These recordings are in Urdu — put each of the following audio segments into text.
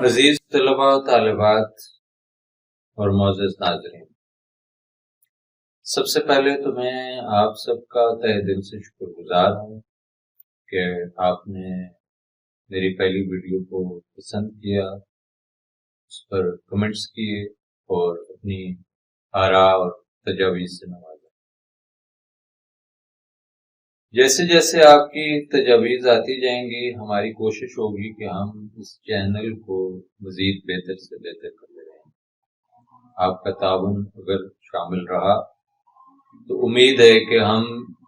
عزیز طلباء و طالبات اور معزز ناظرین، سب سے پہلے تو میں آپ سب کا تہہ دل سے شکر گزار ہوں کہ آپ نے میری پہلی ویڈیو کو پسند کیا، اس پر کمنٹس کیے اور اپنی آراء اور تجاویز سے نوازا۔ جیسے جیسے آپ کی تجاویز آتی جائیں گی، ہماری کوشش ہوگی کہ ہم اس چینل کو مزید بہتر سے بہتر کرتے رہیں۔ آپ کا تعاون اگر شامل رہا تو امید ہے کہ ہم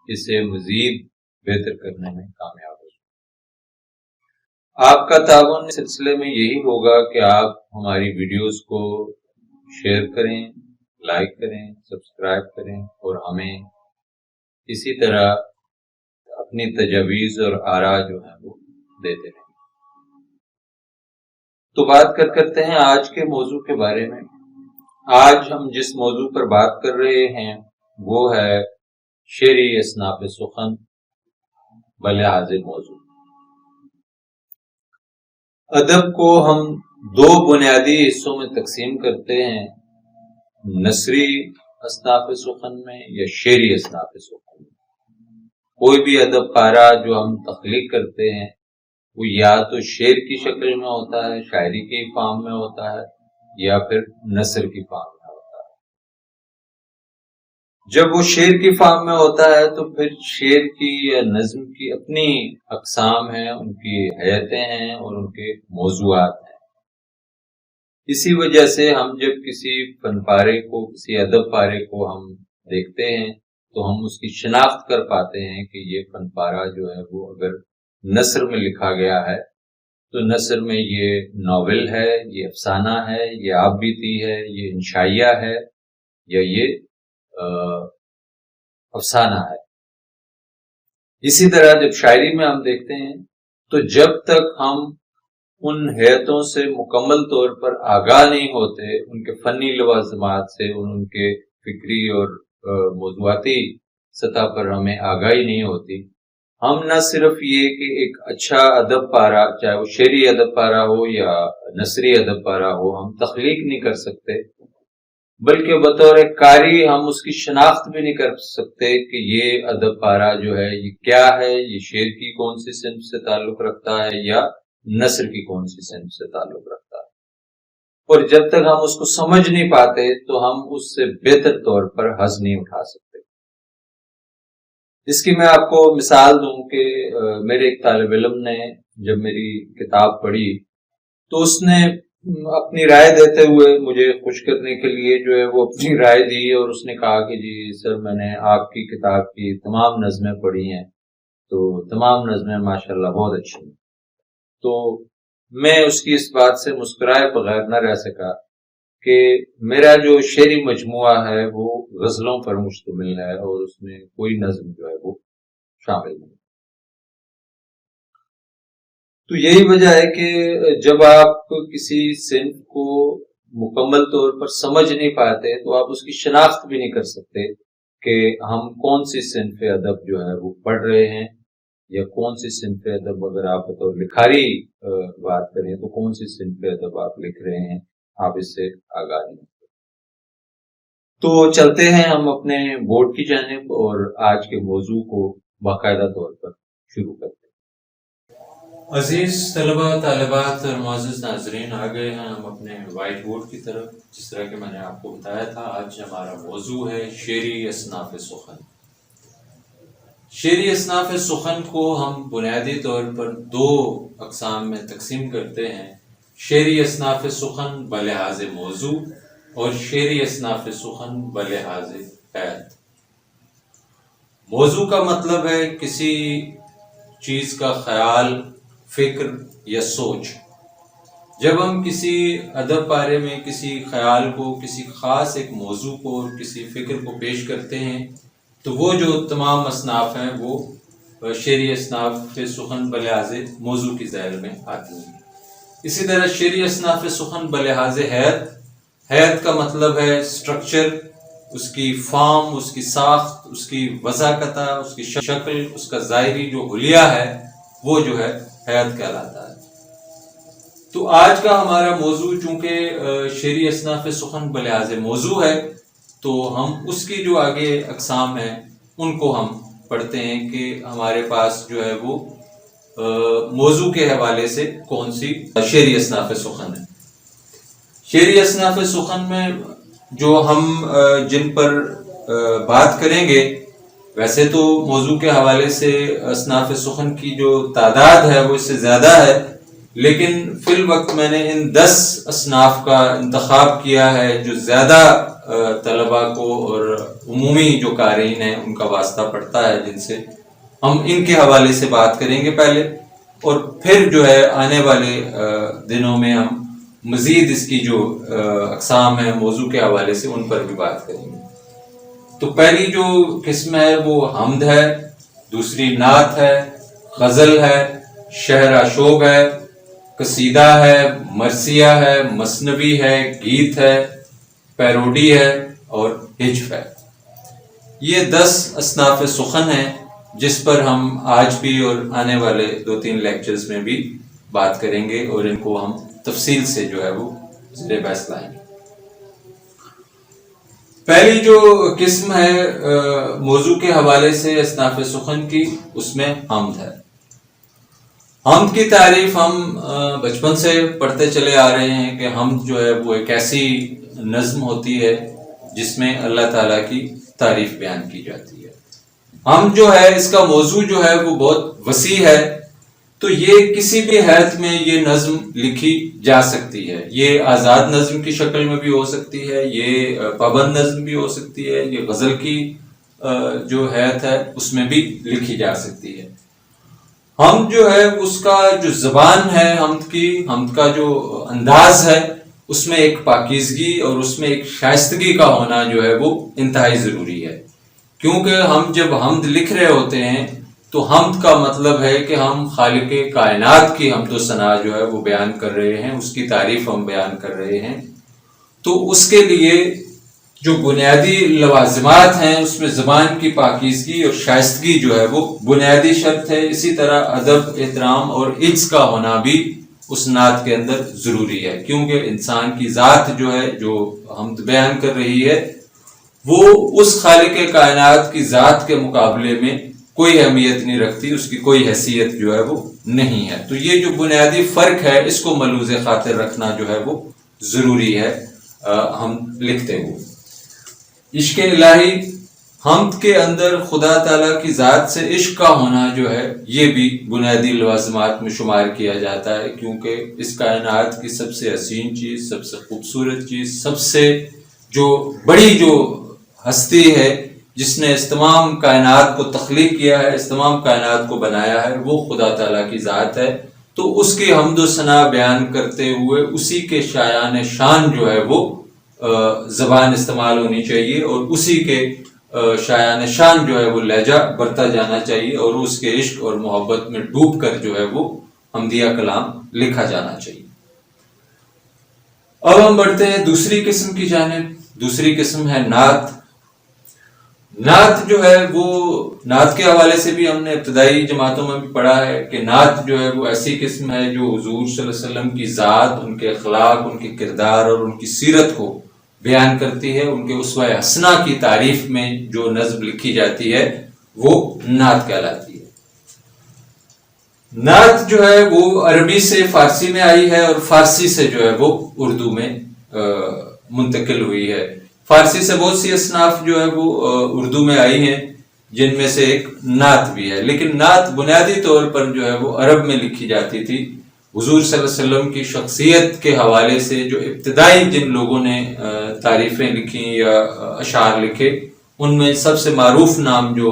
اسے مزید بہتر کرنے میں کامیاب ہوں۔ آپ کا تعاون اس سلسلے میں یہی ہوگا کہ آپ ہماری ویڈیوز کو شیئر کریں، لائک کریں، سبسکرائب کریں اور ہمیں اسی طرح اپنی تجاویز اور آراء جو ہیں وہ دیتے رہیں۔ تو بات کرتے ہیں آج کے موضوع کے بارے میں۔ آج ہم جس موضوع پر بات کر رہے ہیں وہ ہے شعری اصناف سخن بلحاظ موضوع۔ ادب کو ہم دو بنیادی حصوں میں تقسیم کرتے ہیں، نثری اصناف سخن میں یا شعری اصناف سخن میں۔ کوئی بھی ادب پارہ جو ہم تخلیق کرتے ہیں وہ یا تو شعر کی شکل میں ہوتا ہے، شاعری کی فارم میں ہوتا ہے، یا پھر نثر کی فارم میں ہوتا ہے۔ جب وہ شعر کی فارم میں ہوتا ہے تو پھر شعر کی یا نظم کی اپنی اقسام ہیں، ان کی حیتیں ہیں اور ان کے موضوعات ہیں۔ اسی وجہ سے ہم جب کسی فن پارے کو، کسی ادب پارے کو ہم دیکھتے ہیں تو ہم اس کی شناخت کر پاتے ہیں کہ یہ فن پارہ جو ہے وہ اگر نثر میں لکھا گیا ہے تو نثر میں یہ ناول ہے، یہ افسانہ ہے، یہ آپ بیتی ہے، یہ انشائیہ ہے، یا یہ افسانہ ہے۔ اسی طرح جب شاعری میں ہم دیکھتے ہیں تو جب تک ہم ان حیتوں سے مکمل طور پر آگاہ نہیں ہوتے، ان کے فنی لوازمات سے، ان کے فکری اور موضوعاتی سطح پر ہمیں آگاہی نہیں ہوتی، ہم نہ صرف یہ کہ ایک اچھا ادب پارہ، چاہے وہ شعری ادب پارہ ہو یا نثری ادب پارہ ہو، ہم تخلیق نہیں کر سکتے، بلکہ بطور قاری ہم اس کی شناخت بھی نہیں کر سکتے کہ یہ ادب پارہ جو ہے یہ کیا ہے، یہ شعر کی کون سی صنف سے تعلق رکھتا ہے یا نثر کی کون سی صنف سے تعلق رکھتا ہے۔ اور جب تک ہم اس کو سمجھ نہیں پاتے تو ہم اس سے بہتر طور پر حظ نہیں اٹھا سکتے۔ اس کی میں آپ کو مثال دوں کہ میرے ایک طالب علم نے جب میری کتاب پڑھی تو اس نے اپنی رائے دیتے ہوئے مجھے خوش کرنے کے لیے جو ہے وہ اپنی رائے دی، اور اس نے کہا کہ جی سر، میں نے آپ کی کتاب کی تمام نظمیں پڑھی ہیں تو تمام نظمیں ماشاءاللہ بہت اچھی ہیں۔ تو میں اس کی اس بات سے مسکرائے بغیر نہ رہ سکا کہ میرا جو شعری مجموعہ ہے وہ غزلوں پر مشتمل ہے اور اس میں کوئی نظم جو ہے وہ شامل نہیں۔ تو یہی وجہ ہے کہ جب آپ کسی صنف کو مکمل طور پر سمجھ نہیں پاتے تو آپ اس کی شناخت بھی نہیں کر سکتے کہ ہم کون سی صنف ادب جو ہے وہ پڑھ رہے ہیں، یا کون سی صنف ادب، اگر آپ بطور لکھاری بات کریں تو کون سی صنف ادب آپ لکھ رہے ہیں، آپ اس سے آگاہ نہیں۔ تو چلتے ہیں ہم اپنے بورڈ کی جانب اور آج کے موضوع کو باقاعدہ طور پر شروع کرتے ہیں۔ عزیز طلباء، طالبات اور معزز ناظرین، آ گئے ہیں ہم اپنے وائٹ بورڈ کی طرف۔ جس طرح کہ میں نے آپ کو بتایا تھا، آج ہمارا موضوع ہے شعری اصناف سخن۔ شعری اصناف سخن کو ہم بنیادی طور پر دو اقسام میں تقسیم کرتے ہیں، شعری اصناف سخن بلحاظ موضوع اور شعری اصناف سخن بلحاظ حیت۔ موضوع کا مطلب ہے کسی چیز کا خیال، فکر یا سوچ۔ جب ہم کسی ادب پارے میں کسی خیال کو، کسی خاص ایک موضوع کو اور کسی فکر کو پیش کرتے ہیں تو وہ جو تمام اصناف ہیں وہ شعری اصناف سخن بلحاظ موضوع کی ذیل میں آتی ہیں۔ اسی طرح شعری اصناف سخن بلحاظ حیت، حیت کا مطلب ہے سٹرکچر، اس کی فارم، اس کی ساخت، اس کی وضاحت، اس کی شکل، اس کا ظاہری جو حلیہ ہے وہ جو ہے حیت کہلاتا ہے۔ تو آج کا ہمارا موضوع چونکہ شعری اصناف سخن بلحاظ موضوع ہے، تو ہم اس کی جو آگے اقسام ہیں ان کو ہم پڑھتے ہیں کہ ہمارے پاس جو ہے وہ موضوع کے حوالے سے کون سی شعری اصناف سخن ہے۔ شعری اصناف سخن میں جو ہم جن پر بات کریں گے، ویسے تو موضوع کے حوالے سے اصناف سخن کی جو تعداد ہے وہ اس سے زیادہ ہے، لیکن فی الوقت میں نے ان 10 اصناف کا انتخاب کیا ہے جو زیادہ طلباء کو اور عمومی جو قارئین ہیں ان کا واسطہ پڑتا ہے، جن سے ہم ان کے حوالے سے بات کریں گے پہلے، اور پھر جو ہے آنے والے دنوں میں ہم مزید اس کی جو اقسام ہیں موضوع کے حوالے سے ان پر بھی بات کریں گے۔ تو پہلی جو قسم ہے وہ حمد ہے، دوسری نعت ہے، غزل ہے، شعر آشوب ہے، قصیدہ ہے، مرثیہ ہے، مثنوی ہے، گیت ہے، پیروڈی ہے اور ہجو ہے۔ یہ 10 اصناف سخن ہیں جس پر ہم آج بھی اور آنے والے 2-3 لیکچرز میں بھی بات کریں گے، اور ان کو ہم تفصیل سے جو ہے وہ زیر بحث لائیں گے۔ پہلی جو قسم ہے موضوع کے حوالے سے اصناف سخن کی، اس میں حمد ہے۔ حمد کی تعریف ہم بچپن سے پڑھتے چلے آ رہے ہیں کہ حمد جو ہے وہ ایک ایسی نظم ہوتی ہے جس میں اللہ تعالیٰ کی تعریف بیان کی جاتی ہے۔ حمد جو ہے اس کا موضوع جو ہے وہ بہت وسیع ہے، تو یہ کسی بھی حیث میں یہ نظم لکھی جا سکتی ہے۔ یہ آزاد نظم کی شکل میں بھی ہو سکتی ہے، یہ پابند نظم بھی ہو سکتی ہے، یہ غزل کی جو حیث ہے اس میں بھی لکھی جا سکتی ہے۔ حمد جو ہے اس کا جو زبان ہے، حمد کا جو انداز ہے، اس میں ایک پاکیزگی اور اس میں ایک شائستگی کا ہونا جو ہے وہ انتہائی ضروری ہے، کیونکہ ہم جب حمد لکھ رہے ہوتے ہیں تو حمد کا مطلب ہے کہ ہم خالق کائنات کی حمد و ثنا جو ہے وہ بیان کر رہے ہیں، اس کی تعریف ہم بیان کر رہے ہیں۔ تو اس کے لیے جو بنیادی لوازمات ہیں اس میں زبان کی پاکیزگی اور شائستگی جو ہے وہ بنیادی شرط ہے۔ اسی طرح ادب، احترام اور عز کا ہونا بھی اس نعت کے اندر ضروری ہے، کیونکہ انسان کی ذات جو ہے جو حمد بیان کر رہی ہے وہ اس خالق کائنات کی ذات کے مقابلے میں کوئی اہمیت نہیں رکھتی، اس کی کوئی حیثیت جو ہے وہ نہیں ہے۔ تو یہ جو بنیادی فرق ہے اس کو ملحوظ خاطر رکھنا جو ہے وہ ضروری ہے ہم لکھتے ہوئے۔ عشق الہی، حمد کے اندر خدا تعالیٰ کی ذات سے عشق کا ہونا جو ہے یہ بھی بنیادی لوازمات میں شمار کیا جاتا ہے، کیونکہ اس کائنات کی سب سے حسین چیز، سب سے خوبصورت چیز، سب سے جو بڑی جو ہستی ہے جس نے اس تمام کائنات کو تخلیق کیا ہے، اس تمام کائنات کو بنایا ہے، وہ خدا تعالیٰ کی ذات ہے۔ تو اس کی حمد و ثنا بیان کرتے ہوئے اسی کے شایان شان جو ہے وہ زبان استعمال ہونی چاہیے، اور اسی کے شایان شان جو ہے وہ لہجہ برتا جانا چاہیے، اور اس کے عشق اور محبت میں ڈوب کر جو ہے وہ حمدیہ کلام لکھا جانا چاہیے۔ اب ہم بڑھتے ہیں دوسری قسم کی جانب۔ دوسری قسم ہے نعت۔ نعت جو ہے وہ نعت کے حوالے سے بھی ہم نے ابتدائی جماعتوں میں بھی پڑھا ہے کہ نعت جو ہے وہ ایسی قسم ہے جو حضور صلی اللہ علیہ وسلم کی ذات، ان کے اخلاق، ان کے کردار اور ان کی سیرت کو بیان کرتی ہے۔ ان کے اسوہ حسنہ کی تعریف میں جو نظم لکھی جاتی ہے وہ نعت کہلاتی ہے۔ نعت جو ہے وہ عربی سے فارسی میں آئی ہے، اور فارسی سے جو ہے وہ اردو میں منتقل ہوئی ہے۔ فارسی سے بہت سی اصناف جو ہے وہ اردو میں آئی ہیں، جن میں سے ایک نعت بھی ہے، لیکن نعت بنیادی طور پر جو ہے وہ عرب میں لکھی جاتی تھی۔ حضور صلی اللہ علیہ وسلم کی شخصیت کے حوالے سے جو ابتدائی جن لوگوں نے تعریفیں لکھی یا اشعار لکھے، ان میں سب سے معروف نام جو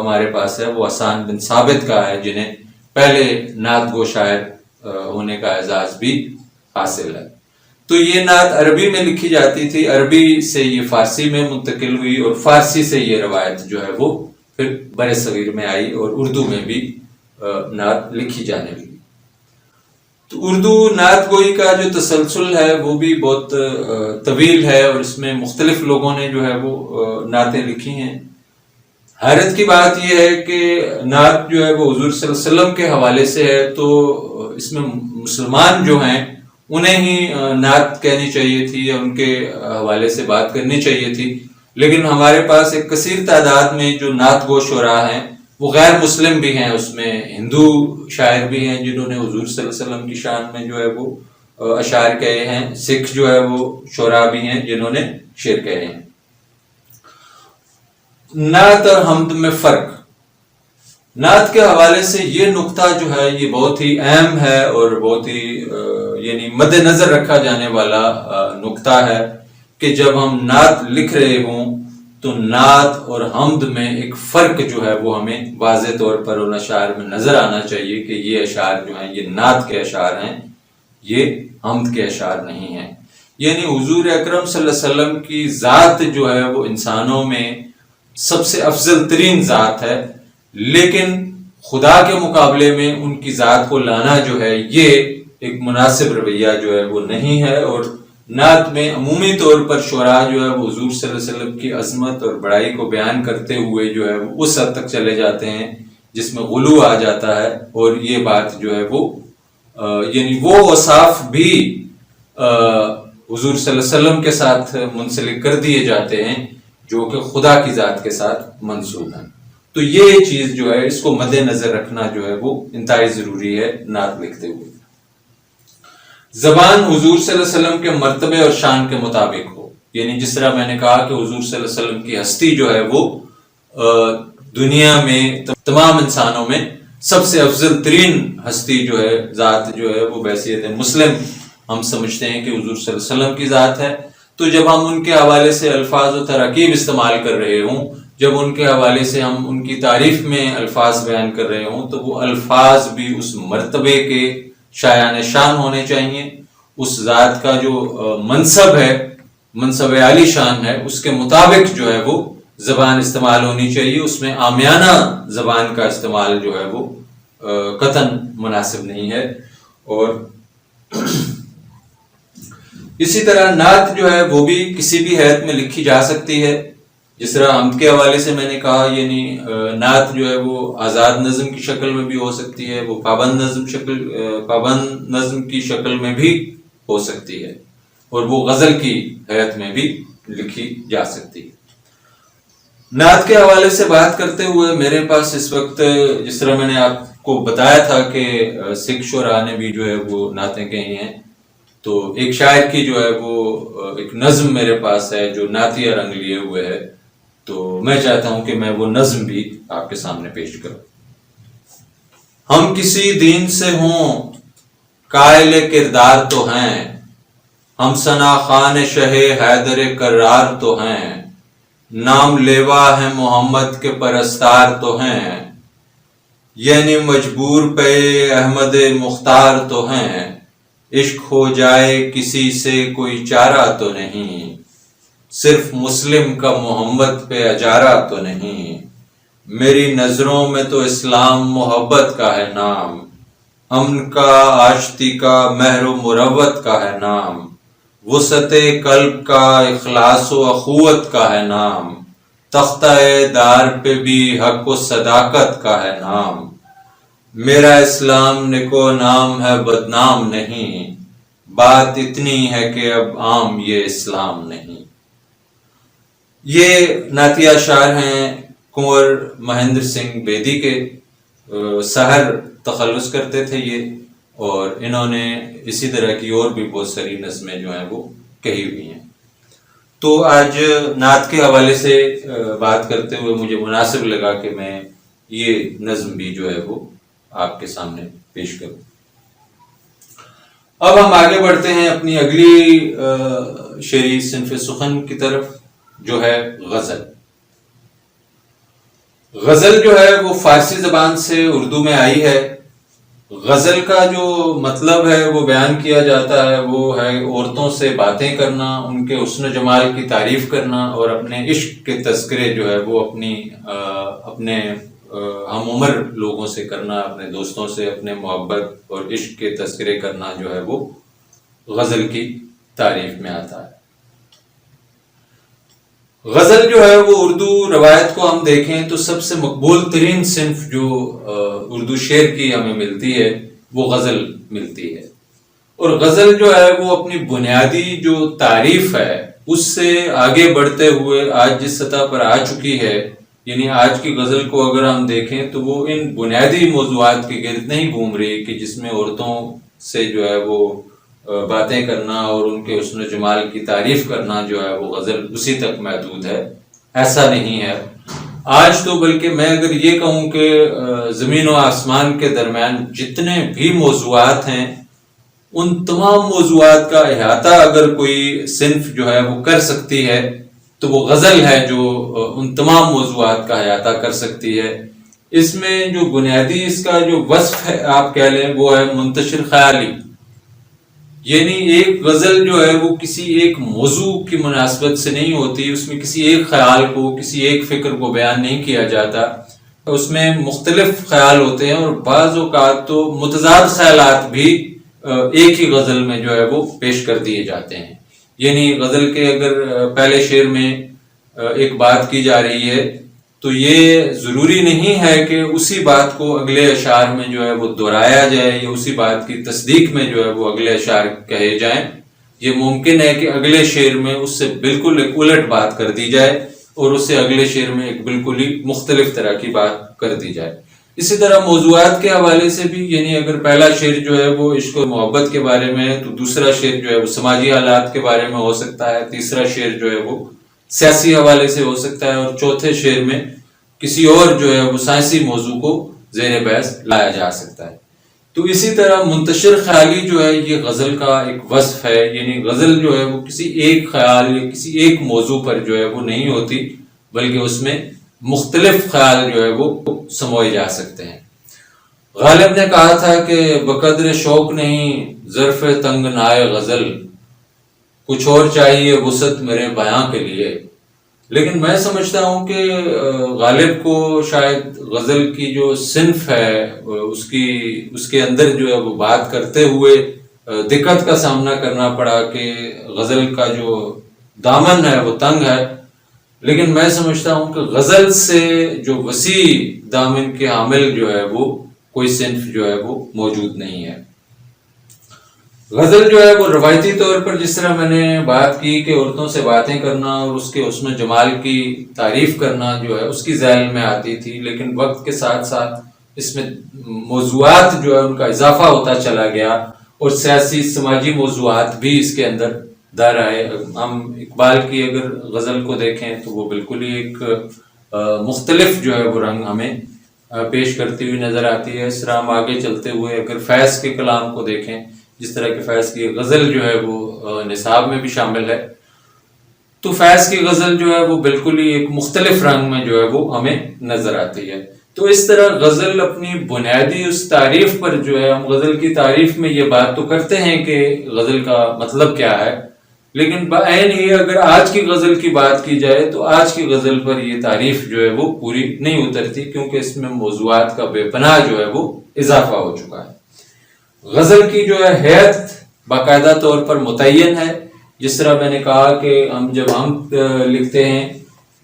ہمارے پاس ہے وہ حسان بن ثابت کا ہے، جنہیں پہلے نعت گو شاعر ہونے کا اعزاز بھی حاصل ہے۔ تو یہ نعت عربی میں لکھی جاتی تھی، عربی سے یہ فارسی میں منتقل ہوئی، اور فارسی سے یہ روایت جو ہے وہ پھر بر صغیر میں آئی، اور اردو میں بھی نعت لکھی جانے لگی۔ تو اردو نعت گوئی کا جو تسلسل ہے وہ بھی بہت طویل ہے، اور اس میں مختلف لوگوں نے جو ہے وہ نعتیں لکھی ہیں۔ حیرت کی بات یہ ہے کہ نعت جو ہے وہ حضور صلی اللہ علیہ وسلم کے حوالے سے ہے، تو اس میں مسلمان جو ہیں انہیں ہی نعت کہنی چاہیے تھی یا ان کے حوالے سے بات کرنی چاہیے تھی، لیکن ہمارے پاس ایک کثیر تعداد میں جو نعت گو شعراء ہیں وہ غیر مسلم بھی ہیں، اس میں ہندو شاعر بھی ہیں جنہوں نے حضور صلی اللہ علیہ وسلم کی شان میں جو ہے وہ اشعار کہے ہیں، سکھ جو ہے وہ شعراء بھی ہیں جنہوں نے شعر کہے ہیں۔ نعت اور حمد میں فرق، نعت کے حوالے سے یہ نقطہ جو ہے یہ بہت ہی اہم ہے اور بہت ہی یعنی مد نظر رکھا جانے والا نقطہ ہے کہ جب ہم نعت لکھ رہے ہوں تو نعت اور حمد میں ایک فرق جو ہے وہ ہمیں واضح طور پر ان اشعار میں نظر آنا چاہیے کہ یہ اشعار جو ہیں یہ نعت کے اشعار ہیں، یہ حمد کے اشعار نہیں ہیں۔ یعنی حضور اکرم صلی اللہ علیہ وسلم کی ذات جو ہے وہ انسانوں میں سب سے افضل ترین ذات ہے، لیکن خدا کے مقابلے میں ان کی ذات کو لانا جو ہے یہ ایک مناسب رویہ جو ہے وہ نہیں ہے۔ اور نعت میں عمومی طور پر شعراء جو ہے وہ حضور صلی اللہ علیہ وسلم کی عظمت اور بڑائی کو بیان کرتے ہوئے جو ہے وہ اس حد تک چلے جاتے ہیں جس میں غلو آ جاتا ہے، اور یہ بات جو ہے وہ یعنی وہ اوصاف بھی حضور صلی اللہ علیہ وسلم کے ساتھ منسلک کر دیے جاتے ہیں جو کہ خدا کی ذات کے ساتھ منسوب ہیں۔ تو یہ چیز جو ہے اس کو مد نظر رکھنا جو ہے وہ انتہائی ضروری ہے نعت لکھتے ہوئے۔ زبان حضور صلی اللہ علیہ وسلم کے مرتبے اور شان کے مطابق ہو، یعنی جس طرح میں نے کہا کہ حضور صلی اللہ علیہ وسلم کی ہستی جو ہے وہ دنیا میں تمام انسانوں میں سب سے افضل ترین ہستی جو ہے، ذات جو ہے وہ بحیثیت مسلم ہم سمجھتے ہیں کہ حضور صلی اللہ علیہ وسلم کی ذات ہے۔ تو جب ہم ان کے حوالے سے الفاظ و تراکیب استعمال کر رہے ہوں، جب ان کے حوالے سے ہم ان کی تعریف میں الفاظ بیان کر رہے ہوں، تو وہ الفاظ بھی اس مرتبے کے شایان شان ہونے چاہیے، اس ذات کا جو منصب ہے، منصب عالی شان ہے، اس کے مطابق جو ہے وہ زبان استعمال ہونی چاہیے۔ اس میں عامیانہ زبان کا استعمال جو ہے وہ قطعاً مناسب نہیں ہے۔ اور اسی طرح نعت جو ہے وہ بھی کسی بھی حیت میں لکھی جا سکتی ہے، جس طرح حمد کے حوالے سے میں نے کہا، یعنی نعت جو ہے وہ آزاد نظم کی شکل میں بھی ہو سکتی ہے، وہ پابند نظم کی شکل میں بھی ہو سکتی ہے، اور وہ غزل کی حیت میں بھی لکھی جا سکتی ہے۔ نعت کے حوالے سے بات کرتے ہوئے میرے پاس اس وقت، جس طرح میں نے آپ کو بتایا تھا کہ سکھ شعراء نے بھی جو ہے وہ نعتیں کہی ہیں، تو ایک شاعر کی جو ہے وہ ایک نظم میرے پاس ہے جو نعتیہ رنگ لیے ہوئے ہے، تو میں چاہتا ہوں کہ میں وہ نظم بھی آپ کے سامنے پیش کروں۔ ہم کسی دین سے ہوں قائل کردار تو ہیں، ہم ثنا خوان شہ حیدر کرار تو ہیں، نام لیوا ہے محمد کے پرستار تو ہیں، یعنی مجبور پہ احمد مختار تو ہیں، عشق ہو جائے کسی سے کوئی چارہ تو نہیں، صرف مسلم کا محمد پہ اجارہ تو نہیں، میری نظروں میں تو اسلام محبت کا ہے نام، امن کا آشتی کا مہر و مروت کا ہے نام، وسعت قلب کا اخلاص و اخوت کا ہے نام، تختہ دار پہ بھی حق و صداقت کا ہے نام، میرا اسلام نکو نام ہے بدنام نہیں، بات اتنی ہے کہ اب عام یہ اسلام نہیں۔ یہ نعتیہ اشعار ہیں کنور مہندر سنگھ بیدی کے، سحر تخلص کرتے تھے یہ، اور انہوں نے اسی طرح کی اور بھی بہت ساری نظمیں جو ہیں وہ کہی ہوئی ہیں۔ تو آج نعت کے حوالے سے بات کرتے ہوئے مجھے مناسب لگا کہ میں یہ نظم بھی جو ہے وہ آپ کے سامنے پیش کروں۔ اب ہم آگے بڑھتے ہیں اپنی اگلی شعری صنف سخن کی طرف، جو ہے غزل۔ غزل جو ہے وہ فارسی زبان سے اردو میں آئی ہے۔ غزل کا جو مطلب ہے وہ بیان کیا جاتا ہے وہ ہے عورتوں سے باتیں کرنا، ان کے حسن و جمال کی تعریف کرنا، اور اپنے عشق کے تذکرے جو ہے وہ اپنے ہم عمر لوگوں سے کرنا، اپنے دوستوں سے اپنے محبت اور عشق کے تذکرے کرنا جو ہے وہ غزل کی تعریف میں آتا ہے۔ غزل جو ہے وہ اردو روایت کو ہم دیکھیں تو سب سے مقبول ترین صنف جو اردو شعر کی ہمیں ملتی ہے وہ غزل ملتی ہے، اور غزل جو ہے وہ اپنی بنیادی جو تعریف ہے اس سے آگے بڑھتے ہوئے آج جس سطح پر آ چکی ہے، یعنی آج کی غزل کو اگر ہم دیکھیں تو وہ ان بنیادی موضوعات کے گرد نہیں گھوم رہی کہ جس میں عورتوں سے جو ہے وہ باتیں کرنا اور ان کے حسن و جمال کی تعریف کرنا جو ہے وہ غزل اسی تک محدود ہے، ایسا نہیں ہے۔ آج تو بلکہ میں اگر یہ کہوں کہ زمین و آسمان کے درمیان جتنے بھی موضوعات ہیں ان تمام موضوعات کا احاطہ اگر کوئی صنف جو ہے وہ کر سکتی ہے تو وہ غزل ہے جو ان تمام موضوعات کا احاطہ کر سکتی ہے۔ اس میں جو بنیادی اس کا جو وصف ہے آپ کہہ لیں وہ ہے منتشر خیالی، یعنی ایک غزل جو ہے وہ کسی ایک موضوع کی مناسبت سے نہیں ہوتی، اس میں کسی ایک خیال کو، کسی ایک فکر کو بیان نہیں کیا جاتا، اس میں مختلف خیال ہوتے ہیں اور بعض اوقات تو متضاد خیالات بھی ایک ہی غزل میں جو ہے وہ پیش کر دیے جاتے ہیں۔ یعنی غزل کے اگر پہلے شعر میں ایک بات کی جا رہی ہے تو یہ ضروری نہیں ہے کہ اسی بات کو اگلے اشعار میں جو ہے وہ دہرایا جائے یا اسی بات کی تصدیق میں جو ہے وہ اگلے اشعار کہے جائیں۔ یہ ممکن ہے کہ اگلے شعر میں اس سے بالکل ایک الٹ بات کر دی جائے اور اس سے اگلے شعر میں ایک بالکل ہی مختلف طرح کی بات کر دی جائے۔ اسی طرح موضوعات کے حوالے سے بھی، یعنی اگر پہلا شعر جو ہے وہ عشق و محبت کے بارے میں ہے تو دوسرا شعر جو ہے وہ سماجی حالات کے بارے میں ہو سکتا ہے، تیسرا شعر جو ہے وہ سیاسی حوالے سے ہو سکتا ہے اور چوتھے شعر میں کسی اور جو ہے وہ سائنسی موضوع کو زیر بحث لایا جا سکتا ہے۔ تو اسی طرح منتشر خیالی جو ہے یہ غزل کا ایک وصف ہے، یعنی غزل جو ہے وہ کسی ایک خیال یا کسی ایک موضوع پر جو ہے وہ نہیں ہوتی بلکہ اس میں مختلف خیال جو ہے وہ سموئے جا سکتے ہیں۔ غالب نے کہا تھا کہ بقدر شوق نہیں ظرف تنگ نائے غزل، کچھ اور چاہیے وسعت میرے بیاں کے لیے، لیکن میں سمجھتا ہوں کہ غالب کو شاید غزل کی جو صنف ہے اس کے اندر جو ہے وہ بات کرتے ہوئے دقت کا سامنا کرنا پڑا کہ غزل کا جو دامن ہے وہ تنگ ہے، لیکن میں سمجھتا ہوں کہ غزل سے جو وسیع دامن کے حامل جو ہے وہ کوئی صنف جو ہے وہ موجود نہیں ہے۔ غزل جو ہے وہ روایتی طور پر جس طرح میں نے بات کی کہ عورتوں سے باتیں کرنا اور اس کے حسن و جمال کی تعریف کرنا جو ہے اس کی ذیل میں آتی تھی، لیکن وقت کے ساتھ ساتھ اس میں موضوعات جو ہے ان کا اضافہ ہوتا چلا گیا اور سیاسی سماجی موضوعات بھی اس کے اندر در آئے۔ ہم اقبال کی اگر غزل کو دیکھیں تو وہ بالکل ہی ایک مختلف جو ہے وہ رنگ ہمیں پیش کرتی ہوئی نظر آتی ہے۔ اس طرح ہم آگے چلتے ہوئے اگر فیض کے کلام کو دیکھیں، جس طرح کہ فیض کی غزل جو ہے وہ نصاب میں بھی شامل ہے، تو فیض کی غزل جو ہے وہ بالکل ہی ایک مختلف رنگ میں جو ہے وہ ہمیں نظر آتی ہے۔ تو اس طرح غزل اپنی بنیادی اس تعریف پر جو ہے، ہم غزل کی تعریف میں یہ بات تو کرتے ہیں کہ غزل کا مطلب کیا ہے، لیکن بعین ہی اگر آج کی غزل کی بات کی جائے تو آج کی غزل پر یہ تعریف جو ہے وہ پوری نہیں اترتی، کیونکہ اس میں موضوعات کا بے پناہ جو ہے وہ اضافہ ہو چکا ہے۔ غزل کی جو ہے حیت باقاعدہ طور پر متعین ہے، جس طرح میں نے کہا کہ جب ہم لکھتے ہیں،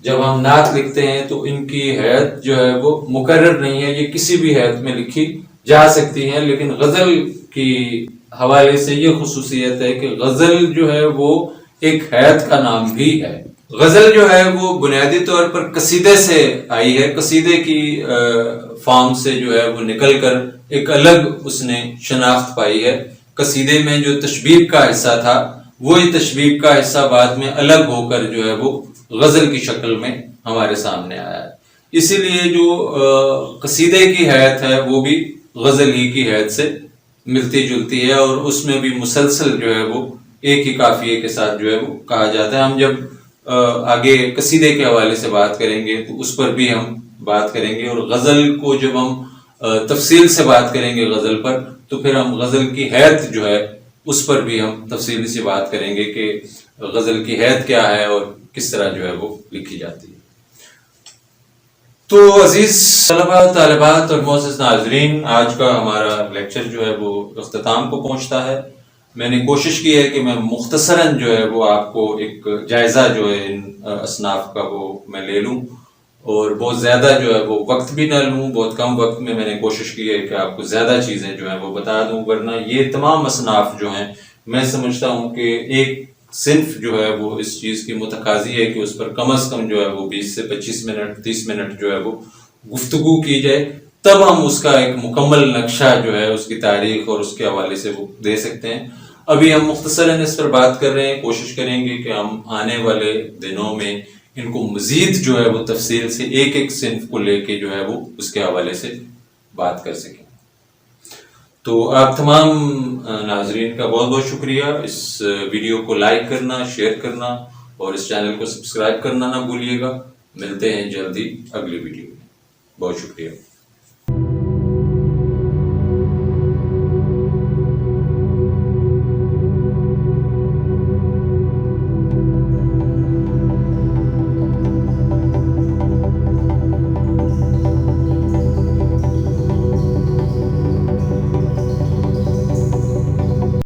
جب ہم نعت لکھتے ہیں تو ان کی حیت جو ہے وہ مقرر نہیں ہے، یہ کسی بھی حیت میں لکھی جا سکتی ہیں، لیکن غزل کی حوالے سے یہ خصوصیت ہے کہ غزل جو ہے وہ ایک حیت کا نام بھی ہے۔ غزل جو ہے وہ بنیادی طور پر قصیدے سے آئی ہے، قصیدے کی فارم سے جو ہے وہ نکل کر ایک الگ اس نے شناخت پائی ہے۔ قصیدے میں جو تشبیب کا حصہ تھا وہی تشبیب کا حصہ بعد میں الگ ہو کر جو ہے وہ غزل کی شکل میں ہمارے سامنے آیا ہے۔ اسی لیے جو قصیدے کی حیت ہے وہ بھی غزل ہی کی حیت سے ملتی جلتی ہے، اور اس میں بھی مسلسل جو ہے وہ ایک ہی قافیے کے ساتھ جو ہے وہ کہا جاتا ہے۔ ہم جب آگے قصیدے کے حوالے سے بات کریں گے تو اس پر بھی ہم بات کریں گے، اور غزل کو جب ہم تفصیل سے بات کریں گے غزل پر تو پھر ہم غزل کی حیت جو ہے اس پر بھی ہم تفصیل سے بات کریں گے کہ غزل کی حیت کیا ہے اور کس طرح جو ہے وہ لکھی جاتی ہے۔ تو عزیز طلباء طالبات اور معزز ناظرین، آج کا ہمارا لیکچر جو ہے وہ اختتام کو پہنچتا ہے۔ میں نے کوشش کی ہے کہ میں مختصراً جو ہے وہ آپ کو ایک جائزہ جو ہے ان اصناف کا وہ میں لے لوں، اور بہت زیادہ جو ہے وہ وقت بھی نہ لوں، بہت کم وقت میں نے کوشش کی ہے کہ آپ کو زیادہ چیزیں جو ہیں وہ بتا دوں، ورنہ یہ تمام اصناف جو ہیں میں سمجھتا ہوں کہ ایک صنف جو ہے وہ اس چیز کی متقاضی ہے کہ اس پر کم از کم جو ہے وہ 20 سے 25 منٹ 30 منٹ جو ہے وہ گفتگو کی جائے، تب ہم اس کا ایک مکمل نقشہ جو ہے اس کی تاریخ اور اس کے حوالے سے وہ دے سکتے ہیں۔ ابھی ہم مختصراً اس پر بات کر رہے ہیں، کوشش کریں گے کہ ہم آنے والے دنوں میں ان کو مزید جو ہے وہ تفصیل سے ایک ایک صنف کو لے کے جو ہے وہ اس کے حوالے سے بات کر سکیں۔ تو آپ تمام ناظرین کا بہت بہت شکریہ، اس ویڈیو کو لائک کرنا، شیئر کرنا اور اس چینل کو سبسکرائب کرنا نہ بھولیے گا۔ ملتے ہیں جلدی اگلی ویڈیو میں، بہت شکریہ۔